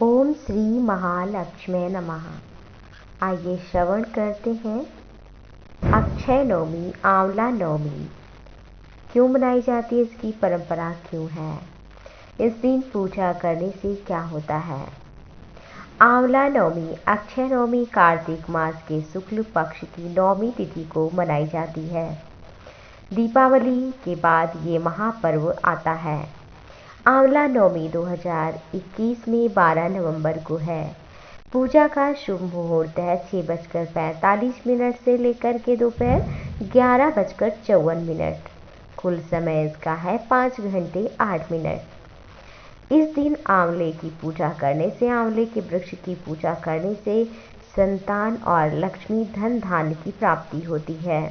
ओम श्री महालक्ष्मी नमः। आइए श्रवण करते हैं अक्षय नवमी, आंवला नवमी क्यों मनाई जाती है, इसकी परंपरा क्यों है, इस दिन पूजा करने से क्या होता है। आंवला नवमी अक्षय नवमी कार्तिक मास के शुक्ल पक्ष की नवमी तिथि को मनाई जाती है। दीपावली के बाद ये महापर्व आता है। आंवला नवमी 2021 में 12 नवंबर को है। पूजा का शुभ मुहूर्त है 6:45 से लेकर के दोपहर 11:54। कुल समय इसका है 5 घंटे 8 मिनट। इस दिन आंवले की पूजा करने से, आंवले के वृक्ष की पूजा करने से संतान और लक्ष्मी धन धान्य की प्राप्ति होती है।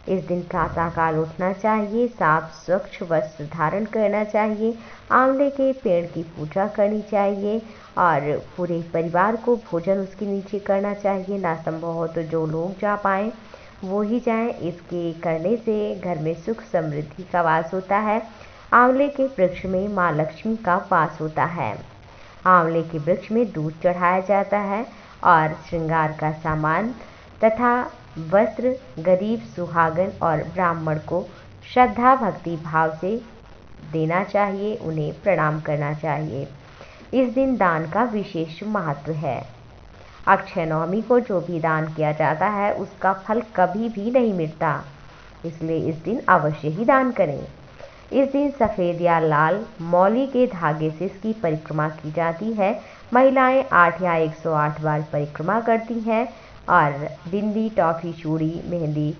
इस दिन प्रातःकाल उठना चाहिए, साफ स्वच्छ वस्त्र धारण करना चाहिए, आंवले के पेड़ की पूजा करनी चाहिए और पूरे परिवार को भोजन उसके नीचे करना चाहिए। ना संभव हो तो जो लोग जा पाएँ वो ही जाएं। इसके करने से घर में सुख समृद्धि का वास होता है। आंवले के वृक्ष में माँ लक्ष्मी का वास होता है। आंवले के वृक्ष में दूध चढ़ाया जाता है और श्रृंगार का सामान तथा वस्त्र गरीब, सुहागन और ब्राह्मण को श्रद्धा भक्ति भाव से देना चाहिए, उन्हें प्रणाम करना चाहिए। इस दिन दान का विशेष महत्व है। अक्षय नवमी को जो भी दान किया जाता है उसका फल कभी भी नहीं मिटता, इसलिए इस दिन अवश्य ही दान करें। इस दिन सफ़ेद या लाल मौली के धागे से इसकी परिक्रमा की जाती है। महिलाएं 8 या 108 बार परिक्रमा करती हैं और बिंदी, टॉफी, चूड़ी, मेहंदी,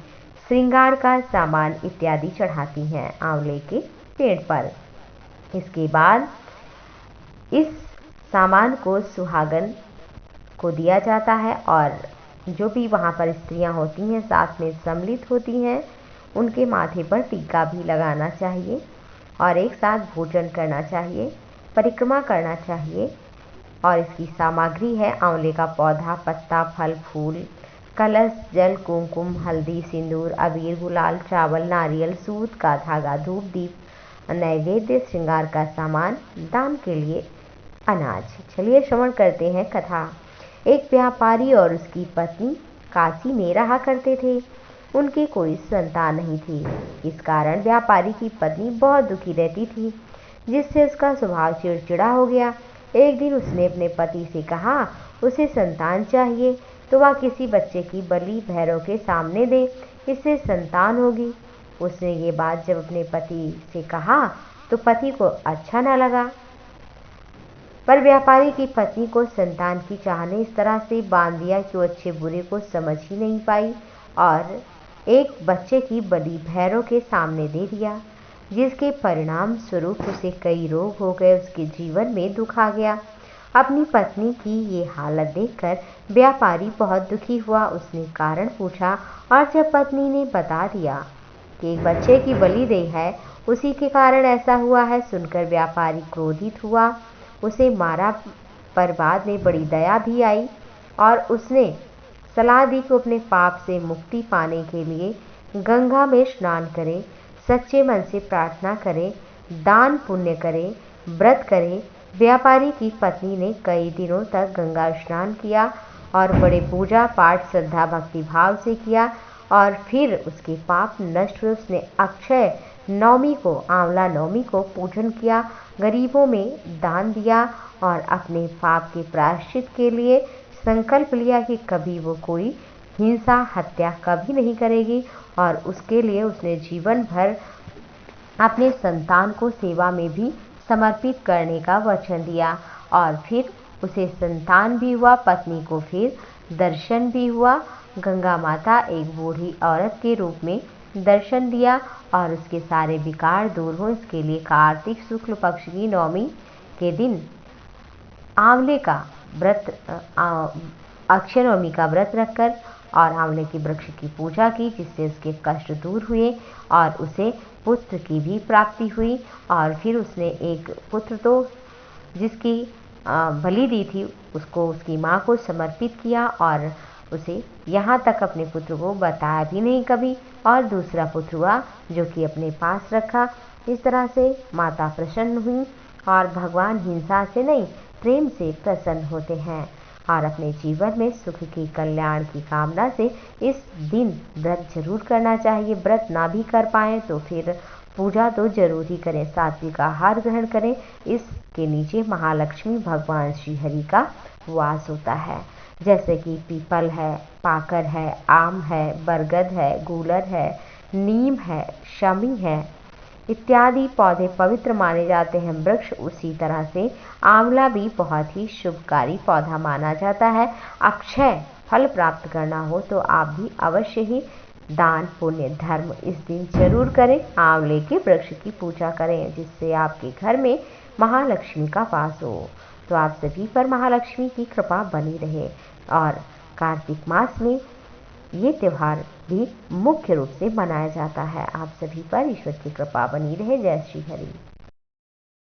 श्रृंगार का सामान इत्यादि चढ़ाती हैं आंवले के पेड़ पर। इसके बाद इस सामान को सुहागन को दिया जाता है और जो भी वहाँ पर स्त्रियाँ होती हैं साथ में सम्मिलित होती हैं, उनके माथे पर टीका भी लगाना चाहिए और एक साथ भोजन करना चाहिए, परिक्रमा करना चाहिए। और इसकी सामग्री है आंवले का पौधा, पत्ता, फल, फूल, कलश, जल, कुमकुम, हल्दी, सिंदूर, अबीर, गुलाल, चावल, नारियल, सूत का धागा, धूप, दीप, नैवेद्य, श्रृंगार का सामान, दान के लिए अनाज। चलिए श्रवण करते हैं कथा। एक व्यापारी और उसकी पत्नी काशी में रहा करते थे। उनकी कोई संतान नहीं थी। इस कारण व्यापारी की पत्नी बहुत दुखी रहती थी, जिससे उसका स्वभाव चिड़चिड़ा हो गया। एक दिन उसने अपने पति से कहा उसे संतान चाहिए तो वह किसी बच्चे की बलि भैरव के सामने दे, इससे संतान होगी। उसने ये बात जब अपने पति से कहा तो पति को अच्छा न लगा, पर व्यापारी की पत्नी को संतान की चाह ने इस तरह से बांध दिया कि वो अच्छे बुरे को समझ ही नहीं पाई और एक बच्चे की बलि भैरव के सामने दे दिया, जिसके परिणाम स्वरूप उसे कई रोग हो गए, उसके जीवन में दुख आ गया। अपनी पत्नी की ये हालत देखकर व्यापारी बहुत दुखी हुआ। उसने कारण पूछा और जब पत्नी ने बता दिया कि एक बच्चे की बलि दी है, उसी के कारण ऐसा हुआ है, सुनकर व्यापारी क्रोधित हुआ, उसे मारा। पर बाद में बड़ी दया भी आई और उसने सलाह दी कि अपने पाप से मुक्ति पाने के लिए गंगा में स्नान करें, सच्चे मन से प्रार्थना करें, दान पुण्य करें, व्रत करें। व्यापारी की पत्नी ने कई दिनों तक गंगा स्नान किया और बड़े पूजा पाठ श्रद्धा भक्ति भाव से किया और फिर उसके पाप नष्ट हुए। उसने अक्षय नवमी को, आंवला नवमी को पूजन किया, गरीबों में दान दिया और अपने पाप के प्रायश्चित के लिए संकल्प लिया कि कभी वो कोई हिंसा हत्या कभी नहीं करेगी और उसके लिए उसने जीवन भर अपने संतान को सेवा में भी समर्पित करने का वचन दिया। और फिर उसे संतान भी हुआ, पत्नी को फिर दर्शन भी हुआ। गंगा माता एक बूढ़ी औरत के रूप में दर्शन दिया और उसके सारे विकार दूर हो, इसके लिए कार्तिक शुक्ल पक्ष की नवमी के दिन आंवले का व्रत, अक्षय नवमी का व्रत रखकर और आंवले के वृक्ष की पूजा की, जिससे उसके कष्ट दूर हुए और उसे पुत्र की भी प्राप्ति हुई। और फिर उसने एक पुत्र तो जिसकी बलि दी थी उसको उसकी माँ को समर्पित किया और उसे यहाँ तक अपने पुत्र को बताया भी नहीं कभी, और दूसरा पुत्र हुआ जो कि अपने पास रखा। इस तरह से माता प्रसन्न हुई और भगवान हिंसा से नहीं, प्रेम से प्रसन्न होते हैं और अपने जीवन में सुख की कल्याण की कामना से इस दिन व्रत जरूर करना चाहिए। व्रत ना भी कर पाए तो फिर पूजा तो जरूर ही करें, सात्विक आहार ग्रहण करें। इसके नीचे महालक्ष्मी भगवान श्री हरि का वास होता है, जैसे कि पीपल है, पाकर है, आम है, बरगद है, गूलर है, नीम है, शमी है इत्यादि पौधे पवित्र माने जाते हैं। वृक्ष उसी तरह से आंवला भी बहुत ही शुभकारी पौधा माना जाता है। अक्षय फल प्राप्त करना हो तो आप भी अवश्य ही दान पुण्य धर्म इस दिन जरूर करें। आंवले के वृक्ष की पूजा करें जिससे आपके घर में महालक्ष्मी का वास हो। तो आप सभी पर महालक्ष्मी की कृपा बनी रहे। और कार्तिक मास में ये त्यौहार भी मुख्य रूप से मनाया जाता है। आप सभी पर ईश्वर की कृपा बनी रहे। जय श्री हरि।